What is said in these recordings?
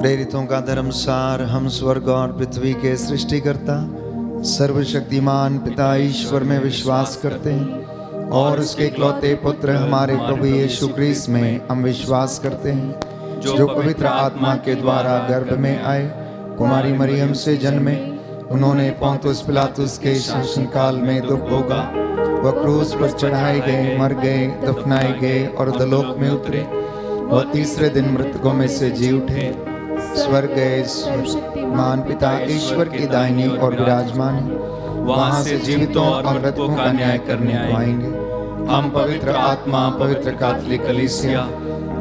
प्रेरितों का धर्मसार, हम स्वर्ग और पृथ्वी के सृष्टिकर्ता सर्वशक्तिमान पिता ईश्वर में विश्वास करते हैं और उसके इकलौते पुत्र हमारे प्रभु यीशु क्रिस्त में हम विश्वास करते हैं, जो पवित्र आत्मा के द्वारा गर्भ में आए, कुमारी मरियम से जन्मे, उन्होंने पोंतुस पिलातुस के शासनकाल में दुख भोगा, वह क्रूस पर चढ़ाए गए, मर गए, दफनाए गए और अधोलोक में उतरे, वह तीसरे दिन मृतकों में से जी उठे, स्वर्ग गए, मान पिता ईश्वर की दाहिनी और विराजमान है, वहां से जीवितों और मृतकों का न्याय करने आएंगे। हम पवित्र आत्मा, पवित्र कैथोलिक कलीसिया,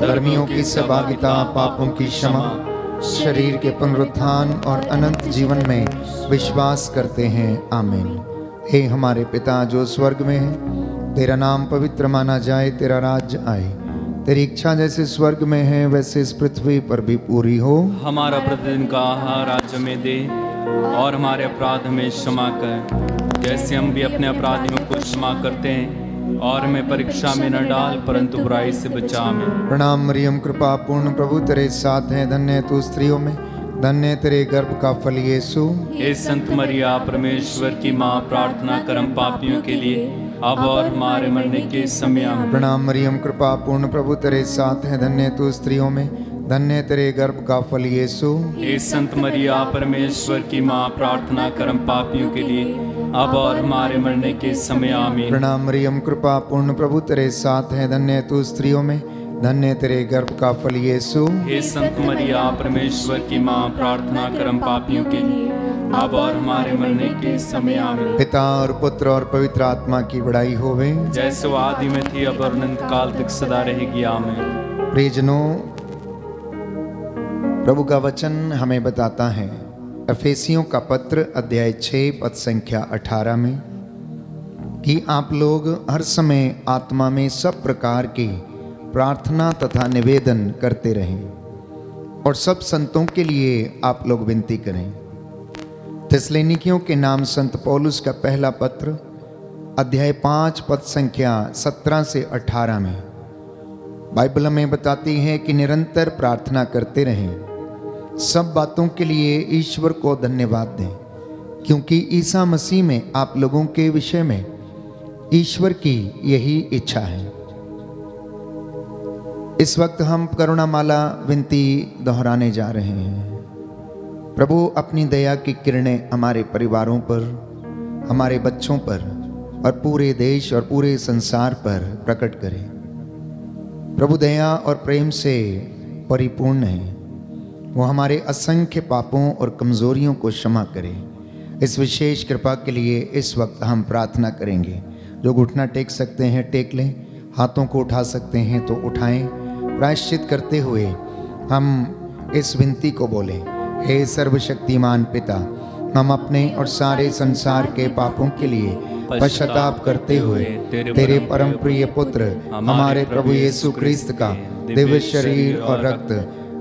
धर्मियों की सहभागिता, पापों की क्षमा, शरीर के पुनरुत्थान और अनंत जीवन में विश्वास करते हैं। आमीन। हे हमारे पिता जो स्वर्ग में है, तेरा नाम पवित्र माना जाए, तेरा राज्य आए, तेरी इच्छा जैसे स्वर्ग में है वैसे इस पृथ्वी पर भी पूरी हो। हमारा प्रतिदिन का आहार आज हमें दे और हमारे अपराध हमें क्षमा कर, जैसे हम भी अपने अपराधियों को क्षमा करते हैं, और हमें परीक्षा में न डाल परंतु बुराई से बचा हमें। प्रणाम मरियम, कृपा पूर्ण प्रभु तेरे साथ है, धन्य तू स्त्रियों में, धन्य तेरे गर्भ का फल यीशु। हे संत मरिया परमेश्वर की माँ, प्रार्थना कर हम पापियों के लिए अब और हमारे मरने के समय आमीन। प्रणाम मरियम, कृपा पूर्ण प्रभु तेरे साथ है, धन्य तू स्त्रियों में, धन्य तेरे गर्भ का फल यीशु। हे संत मरिया परमेश्वर की माँ, प्रार्थना कर हम पापियों के लिए अब और हमारे मरने के समय आमीन। प्रणाम मरियम, कृपा पूर्ण प्रभु तेरे साथ है, धन्य तू स्त्रियों में, धन्य तेरे गर्भ का फल यीशु। हे संत मरिया परमेश्वर की माँ, प्रार्थना कर हम पापियों के लिए अब और हमारे मरने के समय आमीन। पिता और पुत्र और पवित्र आत्मा की बड़ाई होवे, जैसे वो आदि में थी अब और अनंत काल तक सदा रहेगी। आमीन। प्रियजनों, प्रभु का वचन हमें बताता है एफेसियों का पत्र अध्याय 6 पद संख्या 18 में कि आप लोग हर समय आत्मा में सब प्रकार की प्रार्थना तथा निवेदन करते रहें और सब संतों के लिए आप लोग विनती करें। थिस्सलुनीकियों के नाम संत पौलुस का पहला पत्र अध्याय 5 पद संख्या 17 से 18 में बाइबल हमें बताती है कि निरंतर प्रार्थना करते रहें, सब बातों के लिए ईश्वर को धन्यवाद दें, क्योंकि ईसा मसीह में आप लोगों के विषय में ईश्वर की यही इच्छा है। इस वक्त हम करुणामाला विनती दोहराने जा रहे हैं। प्रभु अपनी दया की किरणें हमारे परिवारों पर, हमारे बच्चों पर और पूरे देश और पूरे संसार पर प्रकट करें। प्रभु दया और प्रेम से परिपूर्ण है, वो हमारे असंख्य पापों और कमजोरियों को क्षमा करे। इस विशेष कृपा के लिए इस वक्त हम प्रार्थना करेंगे। जो घुटना टेक सकते हैं टेक लें, हाथों को उठा सकते हैं तो उठाएं। प्रायश्चित करते हुए हम इस विनती को बोलें, हे सर्वशक्तिमान पिता, हम अपने और सारे संसार के पापों के लिए पश्चाताप करते हुए तेरे परम प्रिय पुत्र हमारे प्रभु यीशु क्रिस्त का दिव्य शरीर और रक्त,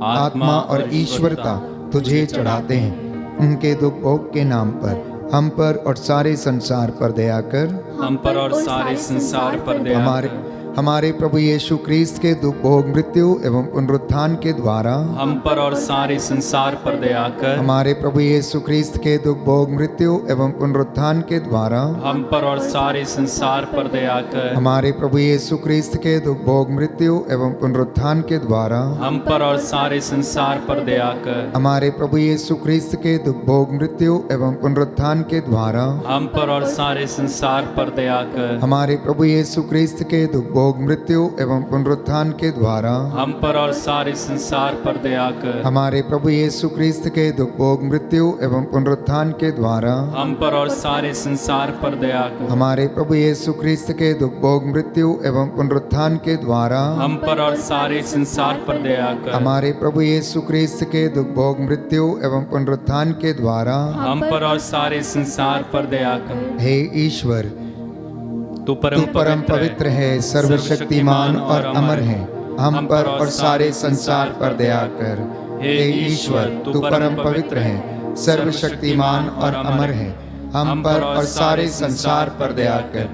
आत्मा और ईश्वरता तुझे चढ़ाते हैं। उनके दुख भोग के नाम पर हम पर और सारे संसार पर दया कर। हम पर और सारे संसार पर दया कर। हमारे प्रभु यीशु क्रिस्त के दुख भोग मृत्यु एवं पुनरुत्थान के द्वारा हम पर और सारे संसार पर दया कर। हमारे प्रभु यीशु क्रिस्त के दुख भोग मृत्यु एवं पुनरुत्थान के द्वारा हम पर और सारे संसार पर दया कर। हमारे प्रभु यीशु क्रिस्त के दुख भोग मृत्यु एवं पुनरुत्थान के द्वारा हम पर और सारे संसार पर दया कर। हमारे प्रभु यीशु क्रिस्त के दुख भोग मृत्यु एवं पुनरुत्थान के द्वारा हम पर और सारे संसार पर दया कर। हमारे प्रभु यीशु क्रिस्त के दुख भोग मृत्यु एवं पुनरुत्थान के द्वारा हम पर और सारे संसार पर दया कर। हमारे प्रभु यीशु क्रिस्त के दुख भोग मृत्यु एवं पुनरुत्थान के द्वारा हम पर और सारे संसार पर दया कर। हमारे प्रभु यीशु क्रिस्त के दुख भोग मृत्यु एवं पुनरुत्थान के द्वारा हम पर और सारे संसार पर दया कर। हमारे प्रभु यीशु क्रिस्त के दुख भोग मृत्यु एवं पुनरुत्थान के द्वारा हम पर और सारे संसार पर दया कर। हे ईश्वर, तू परम पवित्र है, सर्वशक्तिमान और अमर है, हम पर और सारे संसार पर दया कर। हे ईश्वर, तू परम पवित्र है, सर्वशक्तिमान और अमर है, हम पर और सारे संसार पर दया कर।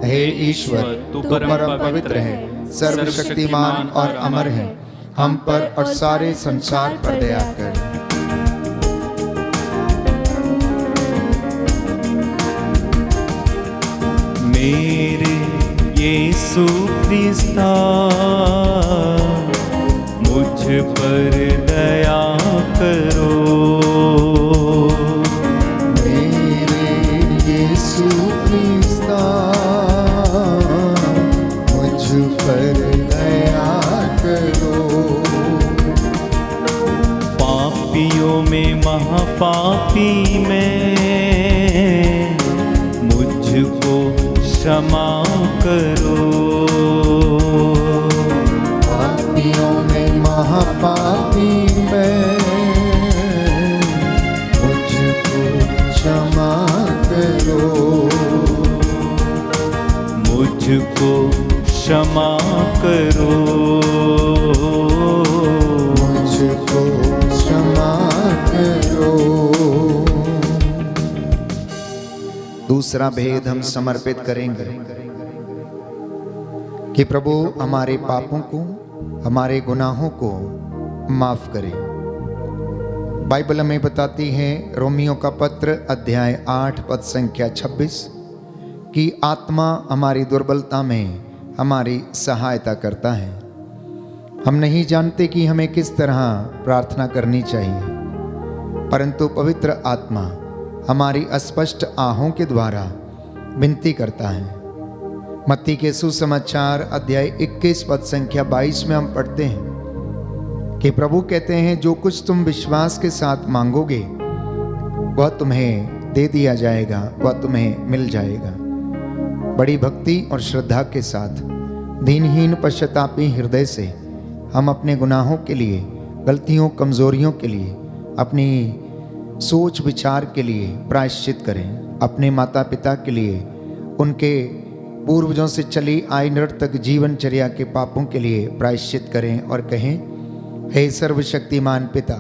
हे ईश्वर, तू परम पवित्र है, सर्वशक्तिमान और अमर है, हम पर और सारे संसार पर दया कर। मेरे यीशु क्रिस्ता मुझ पर दया करो। मेरे यीशु क्रिस्ता मुझ पर दया करो। पापियों में महापापी में मुझको क्षमा करो। पापियों में महापापी में मुझको क्षमा करो। मुझको क्षमा करो। मुझको क्षमा करो। दूसरा भेद हम समर्पित करेंगे कि प्रभु हमारे पापों को, हमारे गुनाहों को माफ करे। बाइबल हमें बताती है, रोमियो का पत्र अध्याय 8 पद संख्या 26, कि आत्मा हमारी दुर्बलता में हमारी सहायता करता है। हम नहीं जानते कि हमें किस तरह प्रार्थना करनी चाहिए, परंतु पवित्र आत्मा हमारी अस्पष्ट आहों के द्वारा विनती करता है। मत्ती के सुसमाचार अध्याय 21 पद संख्या 22 में हम पढ़ते हैं कि प्रभु कहते हैं, जो कुछ तुम विश्वास के साथ मांगोगे वह तुम्हें दे दिया जाएगा, वह तुम्हें मिल जाएगा। बड़ी भक्ति और श्रद्धा के साथ दीनहीन पश्चातापी हृदय से हम अपने गुनाहों के लिए, गलतियों, कमजोरियों के लिए, अपनी सोच विचार के लिए प्रायश्चित करें। अपने माता पिता के लिए, उनके पूर्वजों से चली आई निरर्थक जीवनचर्या के पापों के लिए प्रायश्चित करें और कहें, हे सर्वशक्तिमान पिता,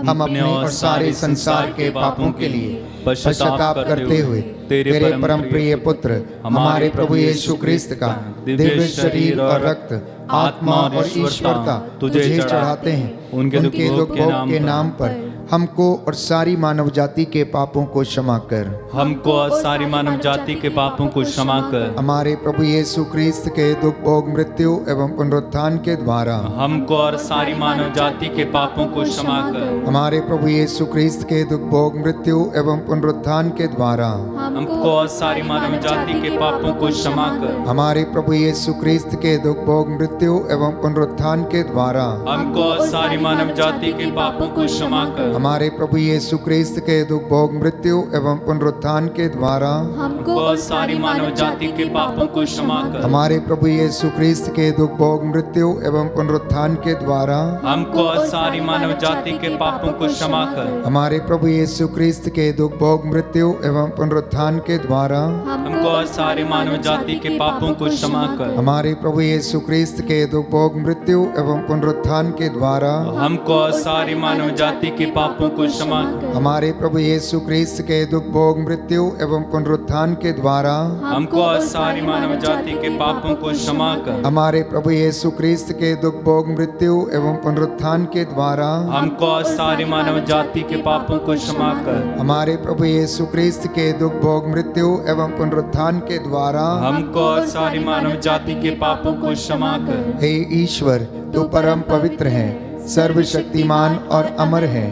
हम अपने और सारे संसार के पापों के लिए पश्चाताप करते हुए तेरे परम प्रिय पुत्र हमारे प्रभु यीशु क्रिस्त का दिव्य शरीर और रक्त, आत्मा और ईश्वरता तुझे चढ़ाते हैं। उनके दुख भोग के नाम पर हमको और सारी मानव जाति के पापों को क्षमा कर। हमको और सारी मानव जाति के पापों को क्षमा कर। हमारे प्रभु यीशु क्रिस्त के दुख भोग, मृत्यु एवं पुनरुत्थान के द्वारा हमको और सारी मानव जाति के पापों को क्षमा कर। हमारे प्रभु यीशु क्रिस्त के दुख भोग, मृत्यु एवं पुनरुत्थान के द्वारा हमको और सारी मानव जाति के पापों को क्षमा कर। हमारे प्रभु यीशु क्रिस्त के दुख भोग, मृत्यु एवं पुनरुत्थान के द्वारा हमको और सारी मानव जाति के पापों को क्षमा कर। हमारे प्रभु यीशु क्रिस्त के दुख भोग, मृत्यु एवं पुनरुत्थान के द्वारा हमको और सारी मानव जाति के पापों को क्षमा कर। हमारे प्रभु यीशु क्रिस्त के दुख भोग, मृत्यु एवं पुनरुत्थान के द्वारा हमको और सारी मानव जाति के पापों को क्षमा कर। हमारे प्रभु यीशु क्रिस्त के दुख भोग, मृत्यु एवं पुनरुत्थान के द्वारा हमको और सारी मानव जाति के पापों को क्षमा कर। हमारे प्रभु यीशु क्रिस्त के दुख भोग, मृत्यु एवं पुनरुत्थान के द्वारा हमको और सारी मानव जाति के पापों को क्षमा कर। हमारे प्रभु यीशु क्रिस्त के दुख भोग, मृत्यु एवं पुनरुत्थान के द्वारा हमको और सारी मानव जाति के पापों को क्षमा कर। हमारे प्रभु यीशु क्रिस्त के दुख भोग, मृत्यु एवं पुनरुत्थान के द्वारा हमको और सारी मानव जाति के पापों को क्षमा कर। हमारे प्रभु यीशु क्रिस्त के दुख भोग, मृत्यु एवं पुनरुत्थान के द्वारा हमको और सारी मानव जाति के पापों को क्षमा कर। हे ईश्वर, तू परम पवित्र है, सर्वशक्तिमान और अमर है,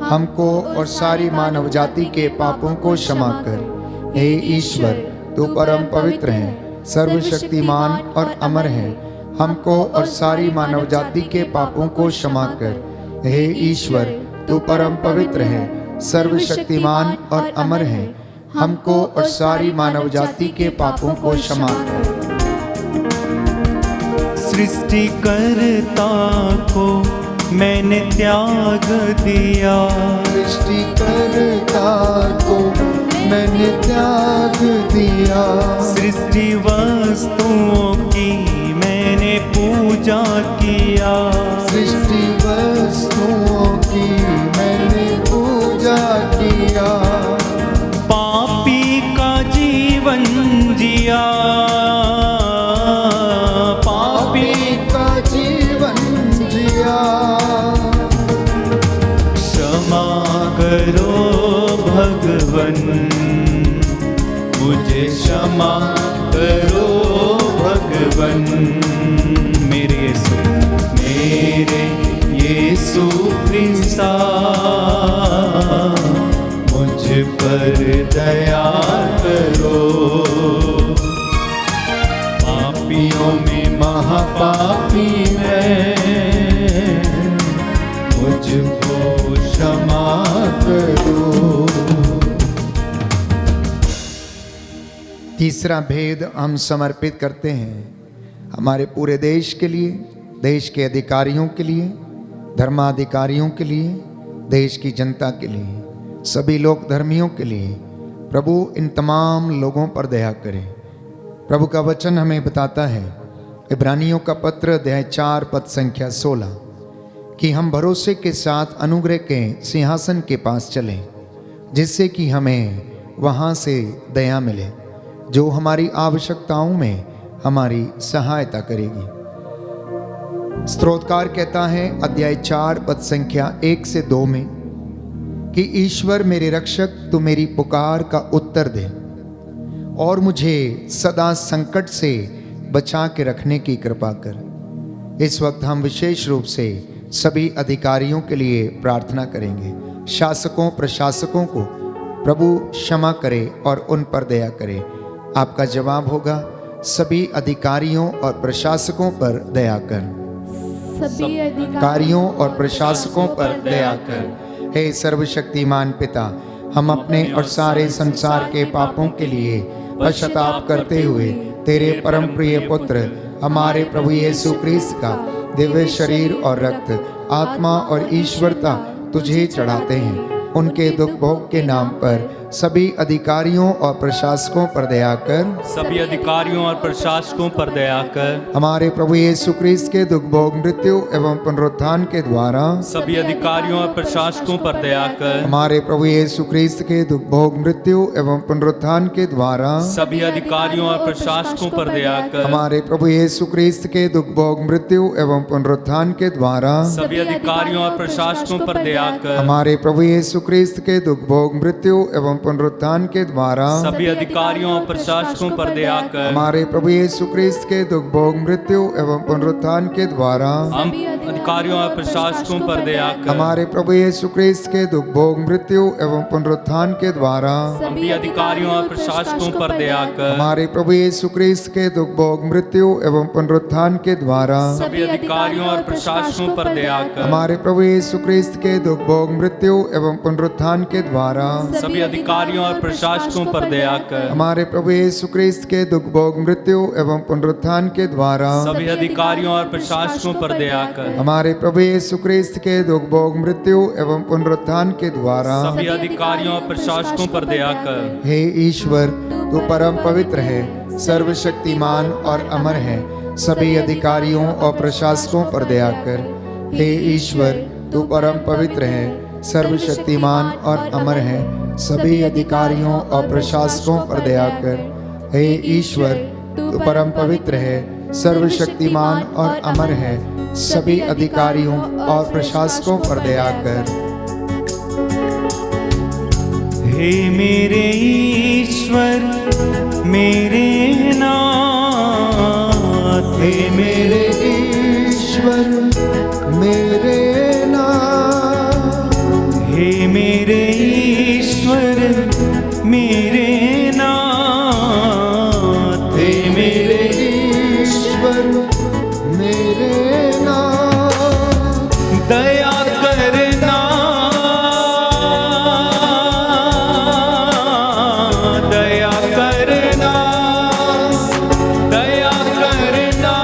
हमको और सारी मानव जाति के पापों को क्षमा कर। हे ईश्वर, तू परम पवित्र है, सर्वशक्तिमान और अमर है, हमको और सारी मानव जाति के पापों को क्षमा कर। हे ईश्वर, तू परम पवित्र है, सर्वशक्तिमान और अमर है, हमको और सारी मानव जाति के पापों को क्षमा कर। सृष्टिकर्ता को मैंने त्याग दिया, सृष्टिकर्ता को मैंने त्याग दिया, सृष्टि वस्तुओं की मैंने पूजा किया, सृष्टि वस्तुओं की मैंने पूजा किया, पापी का जीवन जिया, पापी का जीवन जिया, करो भगवन, मुझे क्षमा करो भगवन। मेरे यीशु ख्रिस्ता, मुझ पर दया करो। पापियों में महापापी मैं, मुझको क्षमा करो। तीसरा भेद हम समर्पित करते हैं हमारे पूरे देश के लिए, देश के अधिकारियों के लिए, धर्माधिकारियों के लिए, देश की जनता के लिए, सभी लोग धर्मियों के लिए। प्रभु इन तमाम लोगों पर दया करें। प्रभु का वचन हमें बताता है, इब्रानियों का पत्र अध्याय 4 पद संख्या 16, कि हम भरोसे के साथ अनुग्रह के सिंहासन के पास चलें, जिससे कि हमें वहाँ से दया मिले, जो हमारी आवश्यकताओं में हमारी सहायता करेगी। स्तोत्रकार कहता है अध्याय 4 पद संख्या 1 से 2 में कि ईश्वर मेरे रक्षक, तू मेरी पुकार का उत्तर दे और मुझे सदा संकट से बचा के रखने की कृपा कर। इस वक्त हम विशेष रूप से सभी अधिकारियों के लिए प्रार्थना करेंगे। शासकों प्रशासकों को प्रभु क्षमा करे और उन पर दया करे। आपका जवाब होगा, सभी अधिकारियों और प्रशासकों पर दया कर। सभी अधिकारियों और प्रशासकों पर दया कर। हे सर्वशक्तिमान पिता, हम अपने और सारे संसार के पापों के लिए पश्चाताप करते हुए तेरे परम प्रिय पुत्र हमारे प्रभु यीशु ख्रिस्त का दिव्य शरीर और रक्त, आत्मा और ईश्वरता तुझे चढ़ाते हैं। उनके दुख भोग के नाम पर सभी अधिकारियों और प्रशासकों पर दया कर। सभी अधिकारियों और प्रशासकों पर दया कर। हमारे प्रभु यीशु ख्रिस्त के दुख भोग, मृत्यु एवं पुनरुत्थान के द्वारा सभी अधिकारियों और प्रशासकों पर दया कर। हमारे प्रभु यीशु ख्रिस्त के दुख भोग, मृत्यु एवं पुनरुत्थान के द्वारा सभी अधिकारियों और प्रशासकों पर दया कर। हमारे प्रभु यीशु ख्रिस्त के दुख भोग, मृत्यु एवं पुनरुत्थान के द्वारा सभी अधिकारियों और प्रशासकों पर दया कर। हमारे प्रभु यीशु ख्रिस्त के दुख भोग, मृत्यु एवं पुनरुत्थान के द्वारा सभी अधिकारियों और प्रशासकों पर दया कर। हमारे प्रभु यीशु ख्रिस्त के दुख भोग, मृत्यु एवं पुनरुत्थान के द्वारा हम अधिकारियों और प्रशासकों पर दया कर। हमारे प्रभु यीशु ख्रिस्त के दुख भोग, मृत्यु एवं पुनरुत्थान के द्वारा सभी अधिकारियों और प्रशासकों पर दया कर। हमारे प्रभु यीशु ख्रिस्त के दुख भोग, मृत्यु एवं पुनरुत्थान के द्वारा सभी अधिकारियों और प्रशासकों पर दया कर। हमारे प्रभु यीशु ख्रिस्त के दुख भोग, मृत्यु एवं पुनरुत्थान के द्वारा सभी अधिकारियों और प्रशासकों पर दया कर। हमारे प्रभु यीशु ख्रिस्त के दुख भोग, मृत्यु एवं पुनरुत्थान के द्वारा सभी अधिकारियों और प्रशासकों पर दया कर। हमारे प्रभु यीशु ख्रिस्त के दुख भोग, मृत्यु एवं पुनरुत्थान के द्वारा सभी अधिकारियों और प्रशासकों पर दया कर। हे ईश्वर, तू परम पवित्र है, सर्वशक्तिमान और अमर है। सभी अधिकारियों और प्रशासकों पर दया कर। हे ईश्वर, तू परम पवित्र है, सर्वशक्तिमान और अमर है। सभी अधिकारियों और प्रशासकों पर दया कर। हे ईश्वर, तू परम पवित्र है, सर्वशक्तिमान और अमर है। सभी अधिकारियों और प्रशासकों पर दया कर। हे मेरे ईश्वर, मेरे नाथ, हे मेरे ईश्वर, मेरे नाथ, हे मेरे ईश्वर, मेरे नाथ, हे मेरे ईश्वर, मेरे नाथ, दया करना, दया करना, दया करना,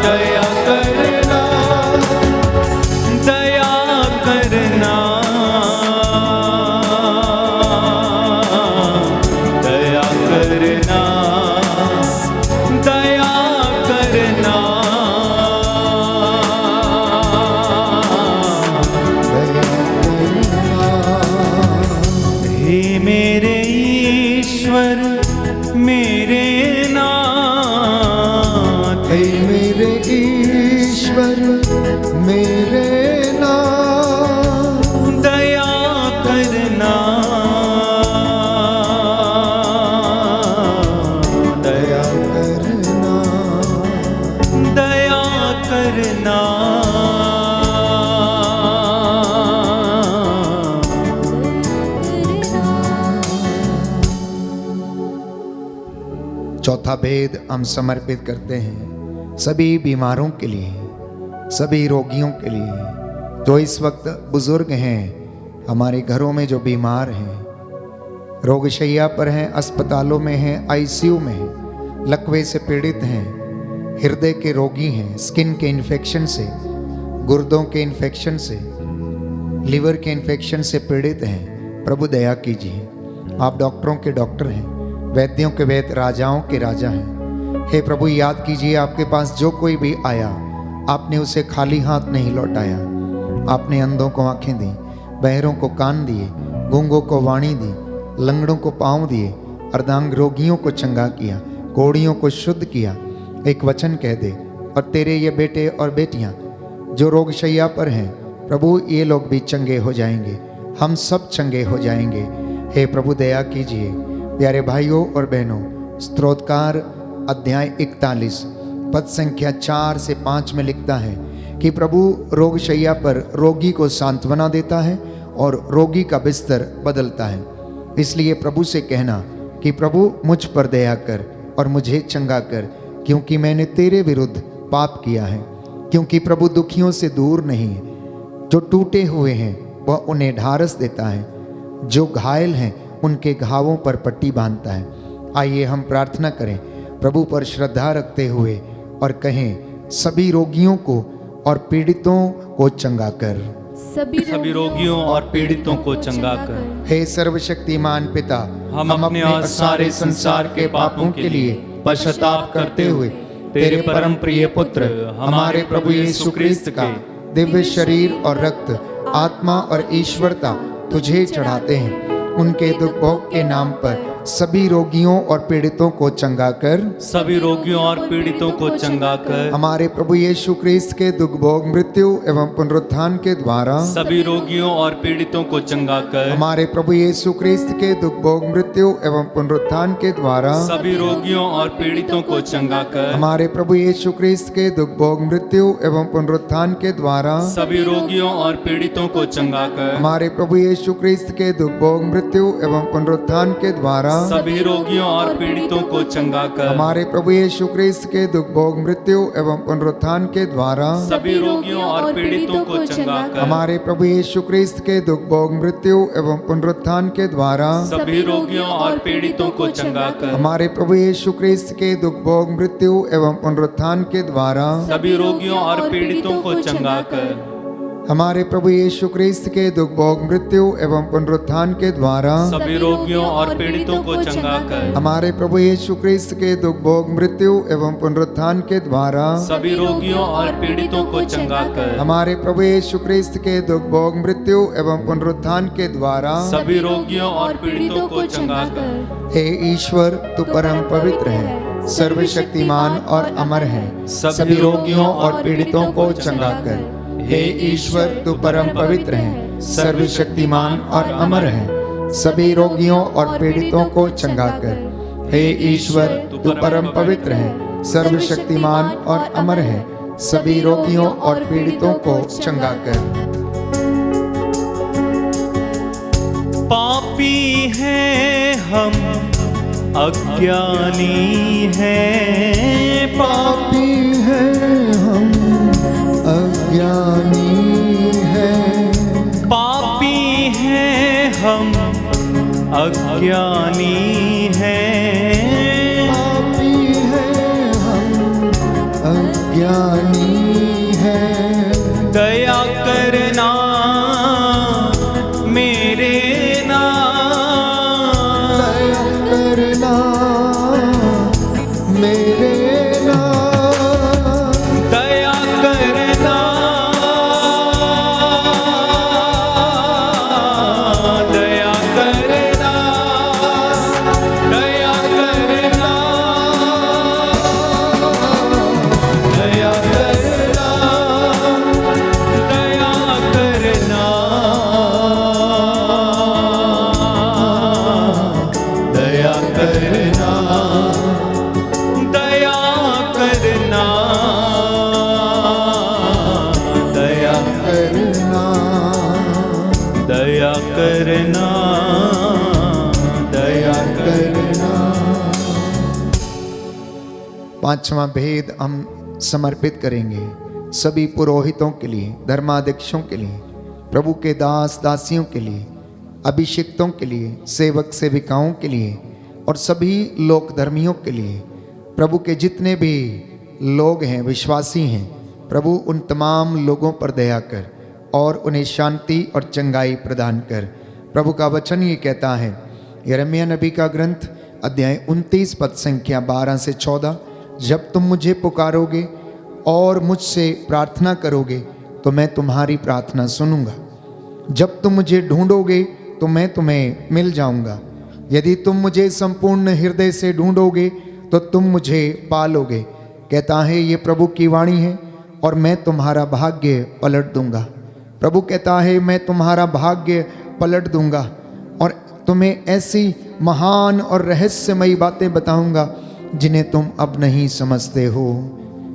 दया करना, दया करना, दया करना, दया करना, हे मेरे ईश्वर, मेरे नाथ, हे मेरे ईश्वर, ईश्वर मेरे नाम दया करना, दया करना, दया करना। चौथा भेद हम समर्पित करते हैं सभी बीमारों के लिए, सभी रोगियों के लिए जो इस वक्त बुजुर्ग हैं, हमारे घरों में जो बीमार हैं, रोगशैया पर हैं, अस्पतालों में हैं, आईसीयू में हैं, लकवे से पीड़ित हैं, हृदय के रोगी हैं, स्किन के इन्फेक्शन से, गुर्दों के इन्फेक्शन से, लिवर के इन्फेक्शन से पीड़ित हैं। प्रभु दया कीजिए। आप डॉक्टरों के डॉक्टर हैं, वैद्यों के वैद्य, राजाओं के राजा हैं। हे प्रभु, याद कीजिए आपके पास जो कोई भी आया, आपने उसे खाली हाथ नहीं लौटाया। आपने अंधों को आंखें दी, बहरों को कान दिए, गूंगों को वाणी दी, लंगड़ों को पांव दिए, अर्धांग रोगियों को चंगा किया, कोढ़ियों को शुद्ध किया। एक वचन कह दे और तेरे ये बेटे और बेटियां जो रोगशैया पर हैं, प्रभु ये लोग भी चंगे हो जाएंगे, हम सब चंगे हो जाएंगे। हे प्रभु दया कीजिए। प्यारे भाइयों और बहनों, स्तोत्रकार अध्याय 41 पद संख्या 4 से 5 में लिखता है कि प्रभु रोगशैया पर रोगी को सांत्वना देता है और रोगी का बिस्तर बदलता है। इसलिए प्रभु से कहना कि प्रभु मुझ पर दया कर और मुझे चंगा कर, क्योंकि मैंने तेरे विरुद्ध पाप किया है। क्योंकि प्रभु दुखियों से दूर नहीं है, जो टूटे हुए हैं वह उन्हें ढारस देता है, जो घायल हैं उनके घावों पर पट्टी बांधता है। आइए हम प्रार्थना करें प्रभु पर श्रद्धा रखते हुए और कहें, सभी रोगियों को और पीड़ितों को चंगा कर, सभी रोगियों और पीड़ितों को चंगा कर। हे सर्वशक्तिमान पिता, हम अपने और सारे संसार के पापों के लिए पश्चाताप करते हुए तेरे परम प्रिय पुत्र हमारे प्रभु यीशु क्रिस्त का दिव्य शरीर और रक्त, आत्मा और ईश्वरता तुझे चढ़ाते हैं। उनके दुख भोग के नाम पर सभी रोगियों और पीड़ितों को चंगा कर, सभी रोगियों और पीड़ितों को चंगा कर। हमारे प्रभु यीशु क्रिस्त के दुख भोग, मृत्यु एवं पुनरुत्थान के द्वारा सभी रोगियों और पीड़ितों को चंगा कर। हमारे प्रभु यीशु क्रिस्त के दुख भोग, मृत्यु एवं पुनरुत्थान के द्वारा सभी रोगियों और पीड़ितों को चंगा कर। हमारे प्रभु यीशु क्रिस्त के दुख भोग, मृत्यु एवं पुनरुत्थान के द्वारा सभी रोगियों और पीड़ितों को चंगा कर। हमारे प्रभु यीशु क्रिस्त के दुख भोग, मृत्यु एवं पुनरुत्थान के द्वारा सभी रोगियों और पीड़ितों को चंगा कर। हमारे प्रभु यीशु क्रिस्त के दुख भोग, मृत्यु एवं पुनरुत्थान के द्वारा सभी रोगियों और पीड़ितों को चंगा कर। हमारे प्रभु यीशु क्रिस्त के दुख भोग, मृत्यु एवं पुनरुत्थान के द्वारा सभी रोगियों और पीड़ितों को चंगा कर। हमारे प्रभु यीशु क्रिस्त के दुख भोग, मृत्यु एवं पुनरुत्थान के द्वारा सभी रोगियों और पीड़ितों को चंगा कर। हमारे प्रभु यीशु क्रिस्त के दुख भोग, मृत्यु एवं पुनरुत्थान के द्वारा सभी रोगियों और पीड़ितों को चंगा कर। हमारे प्रभु यीशु क्रिस्त के दुख भोग, मृत्यु एवं पुनरुत्थान के द्वारा सभी रोगियों और पीड़ितों को चंगा कर। हमारे प्रभु यीशु क्रिस्त के दुख भोग, मृत्यु एवं पुनरुत्थान के द्वारा सभी रोगियों और पीड़ितों को चंगा कर। हे ईश्वर, तू परम पवित्र है, सर्वशक्तिमान और अमर है, सभी रोगियों और पीड़ितों को चंगा कर। हे ईश्वर, तू परम पवित्र है, सर्वशक्तिमान और अमर है, सभी रोगियों और पीड़ितों को चंगा कर। हे ईश्वर, तू परम पवित्र है, सर्वशक्तिमान और अमर है, सभी रोगियों और पीड़ितों को चंगा कर। पापी हैं हम, अज्ञानी हैं, पापी हैं हम, अज्ञानी हैं, पापी हैं हम, अज्ञानी हैं, पापी हैं हम, अज्ञानी हैं। दया करना मेरे नाम, दया करना मेरे नाम, दया करना, दया करना, दया करना, दया करना, करना, दया करना। पांचवा भेद हम समर्पित करेंगे सभी पुरोहितों के लिए, धर्माध्यक्षों के लिए, प्रभु के दास दासियों के लिए, अभिषिक्तों के लिए, सेवक सेविकाओं के लिए और सभी लोक धर्मियों के लिए। प्रभु के जितने भी लोग हैं, विश्वासी हैं, प्रभु उन तमाम लोगों पर दया कर और उन्हें शांति और चंगाई प्रदान कर। प्रभु का वचन ये कहता है, यिर्मयाह नबी का ग्रंथ अध्याय 29 पद संख्या 12 से 14, जब तुम मुझे पुकारोगे और मुझसे प्रार्थना करोगे तो मैं तुम्हारी प्रार्थना सुनूंगा। जब तुम मुझे ढूंढोगे तो मैं तुम्हें मिल जाऊंगा। यदि तुम मुझे संपूर्ण हृदय से ढूंढोगे तो तुम मुझे पालोगे। कहता है ये प्रभु की वाणी है और मैं तुम्हारा भाग्य पलट दूंगा। प्रभु कहता है मैं तुम्हारा भाग्य पलट दूंगा और तुम्हें ऐसी महान और रहस्यमयी बातें बताऊंगा जिन्हें तुम अब नहीं समझते हो।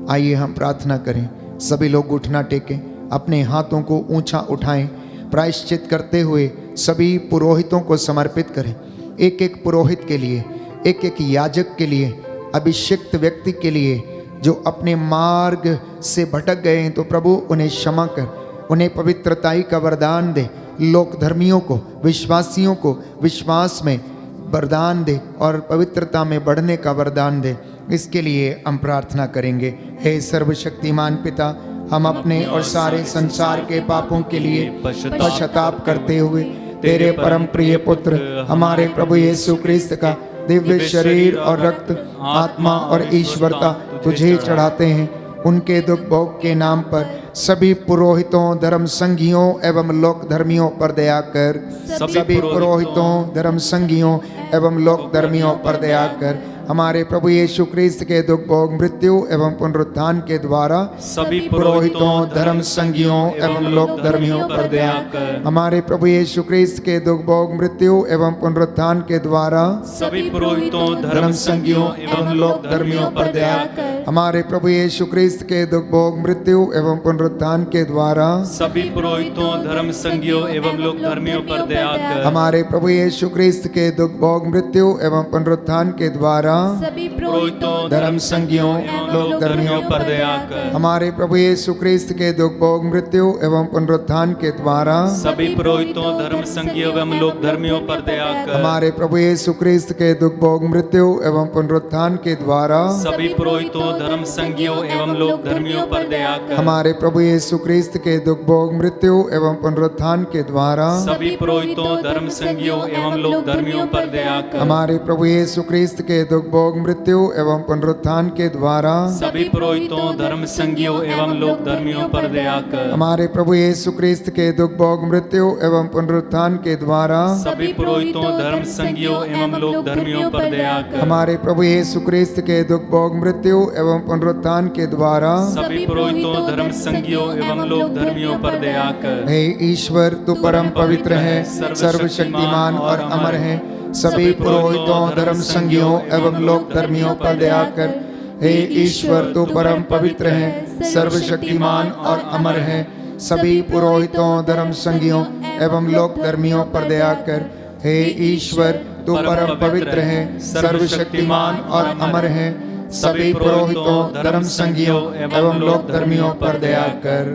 आइए हम प्रार्थना करें। सभी लोग घुटना टेकें, अपने हाथों को ऊंचा उठाएं, प्रायश्चित करते हुए सभी पुरोहितों को समर्पित करें। एक एक पुरोहित के लिए, एक एक याजक के लिए, अभिषिक्त व्यक्ति के लिए जो अपने मार्ग से भटक गए हैं, तो प्रभु उन्हें क्षमा कर, उन्हें पवित्रताई का वरदान दे। लोक धर्मियों को, विश्वासियों को विश्वास में वरदान दे और पवित्रता में बढ़ने का वरदान दे। इसके लिए हम प्रार्थना करेंगे। हे सर्वशक्तिमान पिता, हम अपने और सारे संसार के पापों के लिए पश्चाताप करते हुए तेरे परम प्रिय पुत्र हमारे प्रभु यीशु क्रिस्त का दिव्य शरीर और रक्त, आत्मा और ईश्वरता तुझे चढ़ाते हैं। उनके दुख भोग के नाम पर सभी पुरोहितों, धर्म संघियों एवं लोक धर्मियों पर दया कर। सभी पुरोहितों, धर्म संघियों एवं लोक धर्मियों पर दया कर। हमारे प्रभु यीशु क्रिस्त के दुख भोग, मृत्यु एवं पुनरुत्थान के द्वारा सभी पुरोहितों, धर्म संघियों एवं लोक धर्मियों पर दया कर। हमारे प्रभु यीशु क्रिस्त के दुख भोग, मृत्यु एवं पुनरुत्थान के द्वारा सभी पुरोहितों, धर्म संघियों एवं लोक धर्मियों पर दया कर। हमारे प्रभु यीशु क्रिस्त के दुख भोग, मृत्यु एवं पुनरुत्थान के द्वारा सभी पुरोहितों, धर्म संघियों एवं लोक धर्मियों पर दया कर। हमारे प्रभु यीशु क्रिस्त के दुख भोग, मृत्यु एवं पुनरुत्थान के द्वारा सभी पुरोहितों, धर्म संघियों लोक धर्मियों पर दया कर। हमारे प्रभु यीशु क्रिस्त के दुख भोग, मृत्यु एवं पुनरुत्थान के द्वारा सभी पुरोहितों, धर्म संघियों एवं लोक धर्मियों पर दया कर। हमारे प्रभु यीशु क्रिस्त के दुख भोग, मृत्यु एवं पुनरुत्थान के द्वारा सभी पुरोहितों, धर्म संघियों एवं लोक धर्मियों पर दया कर। हमारे प्रभु यीशु क्रिस्त के दुख भोग, मृत्यु एवं पुनरुत्थान के द्वारा सभी पुरोहितों, धर्म संघियों एवं लोक धर्मियों पर दया कर। हमारे प्रभु यीशु क्रिस्त के दुख भोग, मृत्यु एवं पुनरुत्थान के द्वारा सभी पुरोहितों, धर्म संघियों एवं लोक धर्मियों पर दया कर। हमारे प्रभु यीशु क्रिस्त के दुख भोग, मृत्यु एवं पुनरुत्थान के द्वारा सभी पुरोहितों, धर्म संघियों एवं लोक धर्मियों पर दया कर। हमारे प्रभु यीशु क्रिस्त के दुख भोग, मृत्यु एवं पुनरुत्थान के द्वारा सभी पुरोहितों, धर्म संघियों एवं लोक धर्मियों पर दया कर। हे ईश्वर, तू परम पवित्र है, सर्वशक्तिमान और अमर है। सभी पुरोहितों, धर्म संघियों एवं लोक धर्मियों पर दया कर। हे ईश्वर, तू परम पवित्र है, सर्वशक्तिमान और अमर है। सभी पुरोहितों, धर्म संघियों एवं लोक धर्मियों पर दया कर। हे ईश्वर, तू परम पवित्र है, सर्वशक्तिमान और अमर है। सभी पुरोहितों, धर्म संघियों एवं लोक धर्मियों पर दया कर।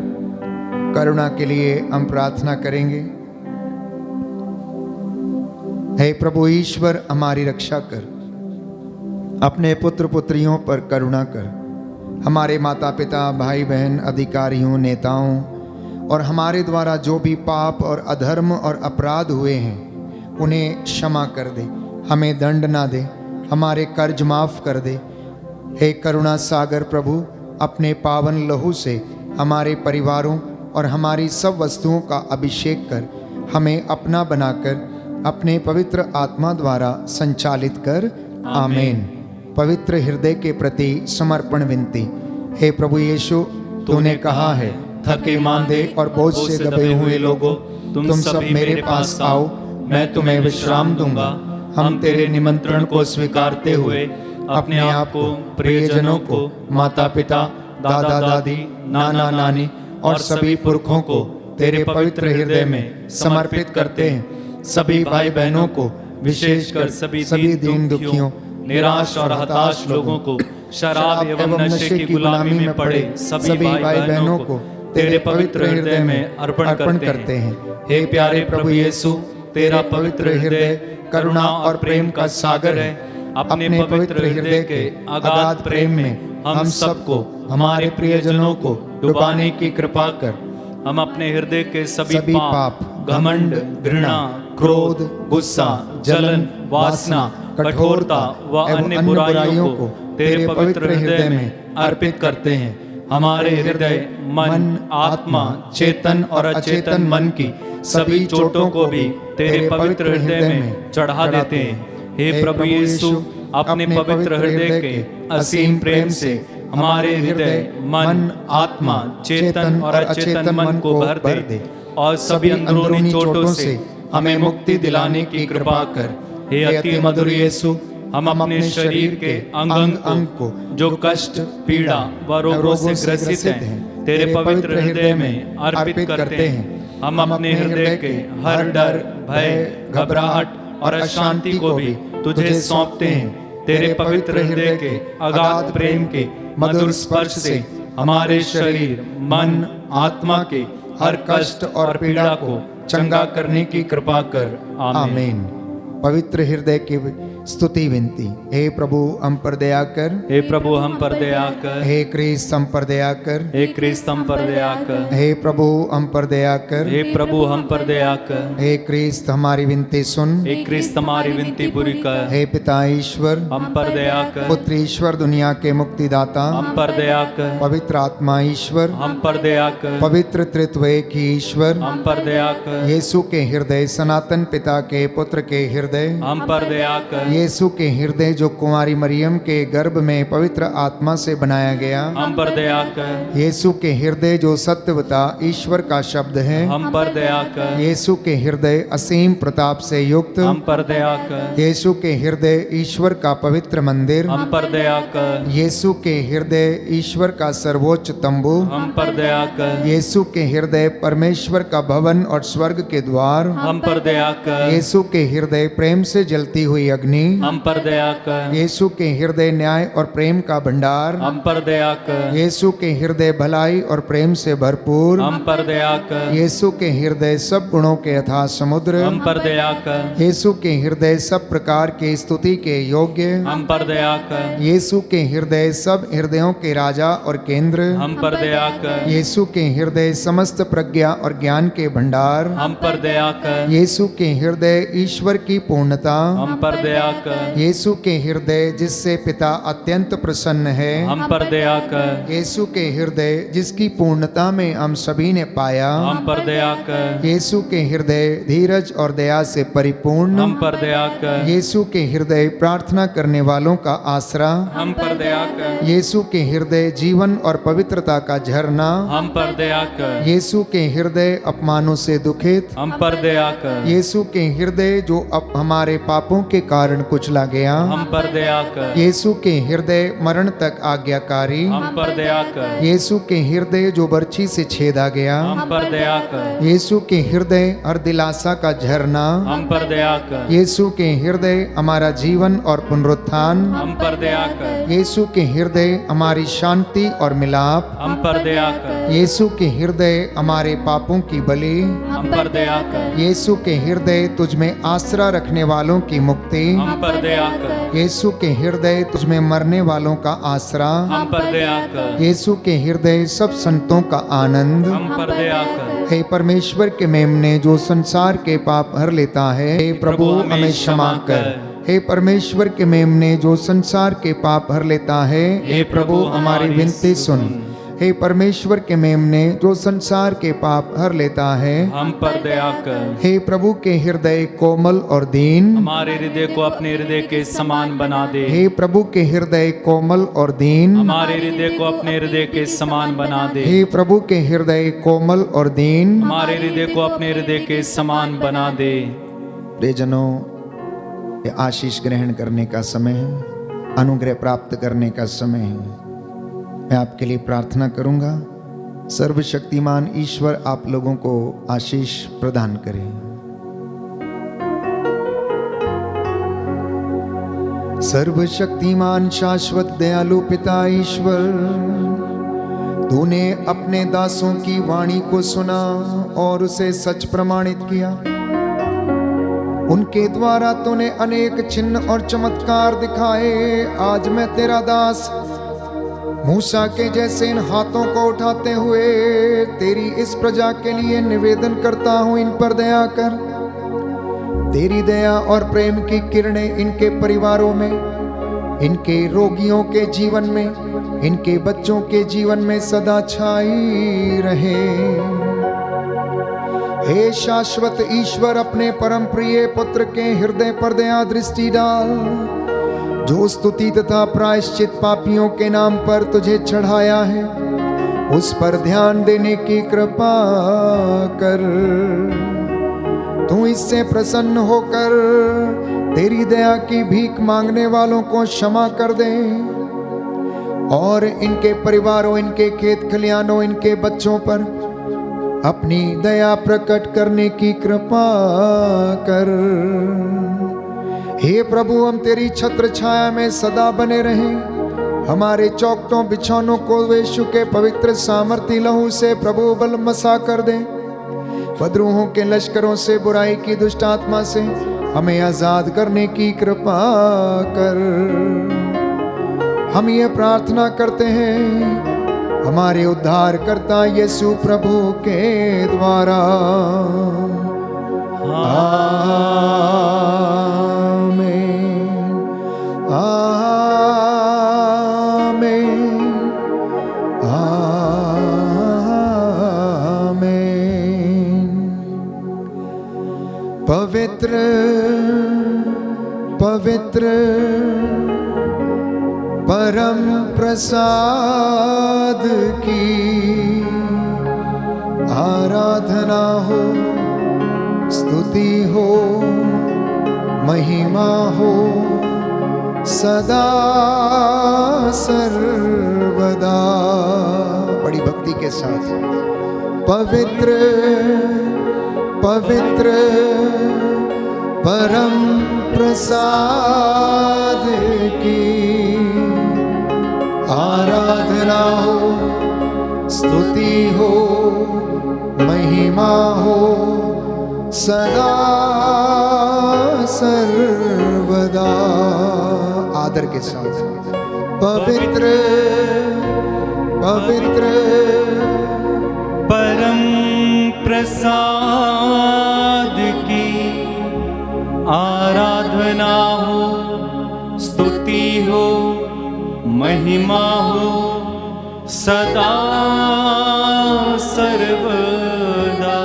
करुणा के लिए हम प्रार्थना करेंगे। हे प्रभु ईश्वर, हमारी रक्षा कर, अपने पुत्र पुत्रियों पर करुणा कर। हमारे माता पिता, भाई बहन, अधिकारियों, नेताओं और हमारे द्वारा जो भी पाप और अधर्म और अपराध हुए हैं उन्हें क्षमा कर दे, हमें दंड ना दे, हमारे कर्ज माफ कर दे। हे करुणा सागर प्रभु, अपने पावन लहू से हमारे परिवारों और हमारी सब वस्तुओं का अभिषेक कर, हमें अपना बनाकर अपने पवित्र आत्मा द्वारा संचालित कर। आमीन। पवित्र हृदय के प्रति समर्पण विनती। हे प्रभु यीशु, तूने कहा है, थके मांदे और बोझ से दबे हुए लोगों, तुम सब मेरे पास आओ, मैं तुम्हें विश्राम दूंगा। हम तेरे निमंत्रण को स्वीकारते हुए अपने आप को, प्रियजनों को, माता पिता, दादा दादी, नाना नानी और सभी पुरखों को तेरे पवित्र हृदय में समर्पित करते हैं। सभी भाई बहनों को, विशेषकर सभी दीन दुखियों, निराश और हताश लोगों को, शराब एवं नशे की गुलामी में पड़े सभी भाई बहनों को तेरे पवित्र हृदय में अर्पण करते हैं। हे प्यारे प्रभु यीशु, तेरा पवित्र हृदय करुणा और प्रेम का सागर है। अपने पवित्र हृदय के अगाध प्रेम में हम सबको, हमारे प्रियजनों को डुबाने की कृपा कर। हम अपने हृदय के सभी पाप, घमंड, घृणा, क्रोध, गुस्सा, जलन, वासना, कठोरता व अन्य बुराइयों को तेरे पवित्र हृदय में अर्पित करते हैं। हमारे हृदय, मन, आत्मा, चेतन और अचेतन मन की सभी चोटों को भी तेरे पवित्र हृदय में चढ़ा देते हैं। हे प्रभु यीशु, अपने पवित्र हृदय के असीम प्रेम से हमारे हृदय, मन, आत्मा, चेतन और अचेतन मन को भर दे और सभी अंदरूनी चोटों से हमें मुक्ति दिलाने की कृपा कर। हे अति मधुर यीशु, हम अपने शरीर के अंग को जो कष्ट, पीड़ा व रोगों से ग्रसित हैं, तेरे पवित्र हृदय में अर्पित करते हैं। हम अपने हृदय के हर डर, भय, घबराहट और अशांति को भी तुझे सौंपते हैं। तेरे पवित्र हृदय के अगाध प्रेम के मधुर स्पर्श से हमारे शरीर, मन, आत्मा के हर कष्ट और पीड़ा को चंगा करने की कृपा कर। आमीन। पवित्र हृदय की स्तुति विनती। हे प्रभु हम पर दया कर, हे प्रभु हम पर दया कर। हे क्रिस्त हम पर दया कर, हे क्रिस्त हम पर दया कर। हे प्रभु हम पर दया कर, हे प्रभु हम पर दया कर। हे क्रिस्त हमारी विनती सुन, हे क्रिस्त हमारी विनती पूरी कर। हे पिता ईश्वर हम पर दया कर। पुत्र ईश्वर दुनिया के मुक्तिदाता हम पर दया कर। पवित्र आत्मा ईश्वर हम पर दया कर। पवित्र त्रित्व एक ही ईश्वर हम पर दया कर। यीशु के हृदय, सनातन पिता के पुत्र के हृदय, हम पर दया कर। यीशु के हृदय जो कुंवारी मरियम के गर्भ में पवित्र आत्मा से बनाया गया, हम पर दया कर। यीशु के हृदय जो सत्यवता ईश्वर का शब्द है, हम पर दया कर। यीशु के हृदय असीम प्रताप से युक्त, हम पर दया कर। यीशु के हृदय ईश्वर का पवित्र मंदिर, हम पर दया कर। यीशु के हृदय ईश्वर का सर्वोच्च तंबू, हम पर दया कर। यीशु के हृदय परमेश्वर का भवन और स्वर्ग के द्वार, हम पर दया कर। यीशु के हृदय प्रेम से जलती हुई अग्नि, हम पर दया कर। यीशु के हृदय न्याय और प्रेम का भंडार, हम पर दया कर। यीशु के हृदय भलाई और प्रेम से भरपूर, हम पर दया कर। यीशु के हृदय सब गुणों के अथाह समुद्र, हम पर दया कर। यीशु के हृदय सब प्रकार के स्तुति के योग्य, हम पर दया कर। यीशु के हृदय सब हृदयों के राजा और केंद्र, हम पर दया कर। यीशु के हृदय समस्त प्रज्ञा और ज्ञान के भंडार, हम पर दया कर। यीशु के हृदय ईश्वर की पूर्णता, हम पर दया कर। यीशु के हृदय जिससे पिता अत्यंत प्रसन्न है, हम पर दया कर। यीशु के हृदय जिसकी पूर्णता में हम सभी ने पाया, हम पर दया कर। यीशु के हृदय धीरज और दया से परिपूर्ण, हम पर दया कर। यीशु के हृदय प्रार्थना करने वालों का आसरा, हम पर दया कर। यीशु के हृदय जीवन और पवित्रता का झरना, हम पर दया कर। यीशु के हृदय अपमानों से दुखित, हम पर दया कर। यीशु के हृदय जो अब हमारे पापों के कारण कुचला गया, हम पर दया कर। यीशु के हृदय मरण तक आज्ञाकारी, हम पर दया कर। यीशु के हृदय जो बर्छी से छेदा गया, हम पर दया कर। यीशु के हृदय हर दिलासा का झरना, हम पर दया कर। यीशु के हृदय हमारा जीवन और पुनरुत्थान, हम पर दया कर। यीशु के हृदय हमारी शांति और मिलाप, हम पर दया कर। यीशु के हृदय हमारे पापों की बलि, हम पर दया कर। यीशु के हृदय तुझ में आसरा रखने वालों की मुक्ति, हम पर दया कर। यीशु के हृदय तुझ में मरने वालों का आसरा, हम पर दया कर। यीशु के हृदय सब संतों का आनंद, हम पर दया कर। हे परमेश्वर के मेमने जो संसार के पाप हर लेता है, हे प्रभु हमें क्षमा कर। हे परमेश्वर के मेमने जो संसार के पाप हर लेता है, हे प्रभु हमारी विनती सुन। हे परमेश्वर के मेमने जो संसार के पाप हर लेता है, हम पर दया कर। हे प्रभु के हृदय कोमल और दीन, हमारे हृदय को अपने हृदय के समान बना दे। हे प्रभु के हृदय कोमल और दीन, हमारे हृदय को अपने हृदय के समान बना दे। हे प्रभु के हृदय कोमल और दीन, हमारे हृदय को अपने हृदय के समान बना दे। प्रियजनों, ये आशीष ग्रहण करने का समय है, अनुग्रह प्राप्त करने का समय है। मैं आपके लिए प्रार्थना करूंगा, सर्वशक्तिमान ईश्वर आप लोगों को आशीष प्रदान करे। सर्वशक्तिमान शाश्वत दयालु पिता ईश्वर, तूने अपने दासों की वाणी को सुना और उसे सच प्रमाणित किया। उनके द्वारा तूने अनेक चिन्ह और चमत्कार दिखाए। आज मैं तेरा दास मूसा के जैसे इन हाथों को उठाते हुए तेरी इस प्रजा के लिए निवेदन करता हूं, इन पर दया कर। तेरी दया और प्रेम की किरणें इनके परिवारों में, इनके रोगियों के जीवन में, इनके बच्चों के जीवन में सदा छाई रहे। हे शाश्वत ईश्वर, अपने परम प्रिय पुत्र के हृदय पर दया दृष्टि डाल, जो स्तुति तथा प्रायश्चित पापियों के नाम पर तुझे चढ़ाया है, उस पर ध्यान देने की कृपा कर। तू इससे प्रसन्न होकर तेरी दया की भीख मांगने वालों को क्षमा कर दे और इनके परिवारों, इनके खेत खलियानों, इनके बच्चों पर अपनी दया प्रकट करने की कृपा कर। हे प्रभु, हम तेरी छत्र छाया में सदा बने रहें। हमारे चौखटों बिछौनों को यीशु के पवित्र सामर्थी लहू से प्रभु बलमसा कर दे। बदरूहों के लश्करों से, बुराई की दुष्ट आत्मा से हमें आजाद करने की कृपा कर। हम ये प्रार्थना करते हैं हमारे उद्धारकर्ता यीशु प्रभु के द्वारा। आमीन, आमीन, आमीन। पवित्र पवित्र परम प्रसाद की आराधना हो, स्तुति हो, महिमा हो सदा सर्वदा। बड़ी भक्ति के साथ पवित्र पवित्र परम प्रसाद की आराधना हो, स्तुति हो, महिमा हो सदा सर्वदा। आदर के साथ पवित्र पवित्र परम प्रसाद की आराधना हो, स्तुति हो, महिमा हो सदा सर्वदा।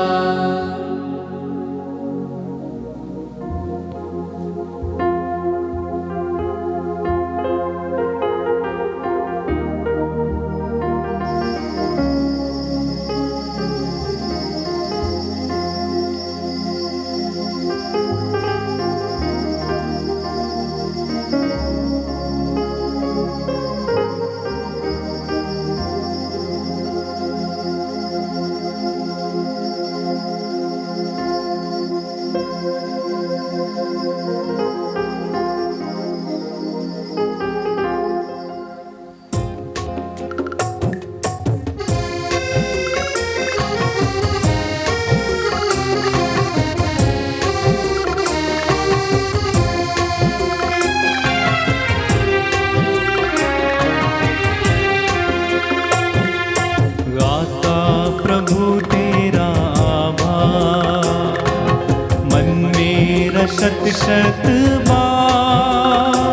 शत शत बार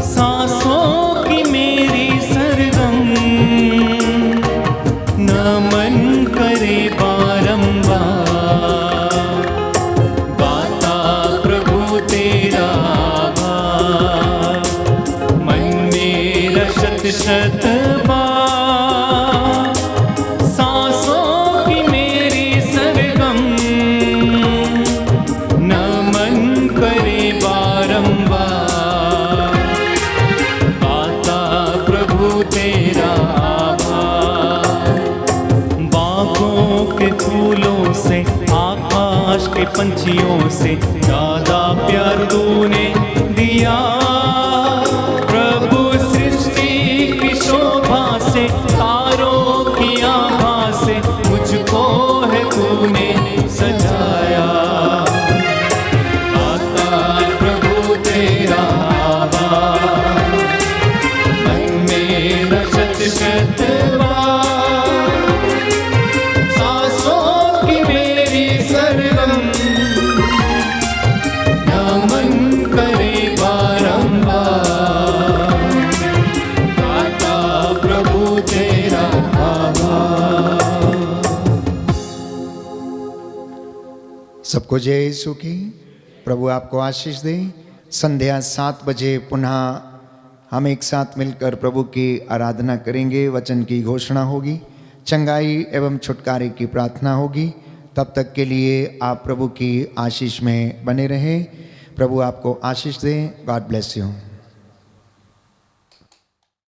सांसों की मेरी सरगम नमन करे बारंबार। गाता प्रभु तेरा आभार, मन मेरा शत शत बार सांसों की मेरी सरगम नमन करे बारंबार। गाता प्रभु तेरा आभार। बागों के फूलों से, आकाश के पंछियों से ज्यादा प्यार तूने दिया सबको जय यीशु की। प्रभु आपको आशीष दे। संध्या 7 बजे पुनः हम एक साथ मिलकर प्रभु की आराधना करेंगे। वचन की घोषणा होगी, चंगाई एवं छुटकारे की प्रार्थना होगी। तब तक के लिए आप प्रभु की आशीष में बने रहें। प्रभु आपको आशीष दे। God bless you.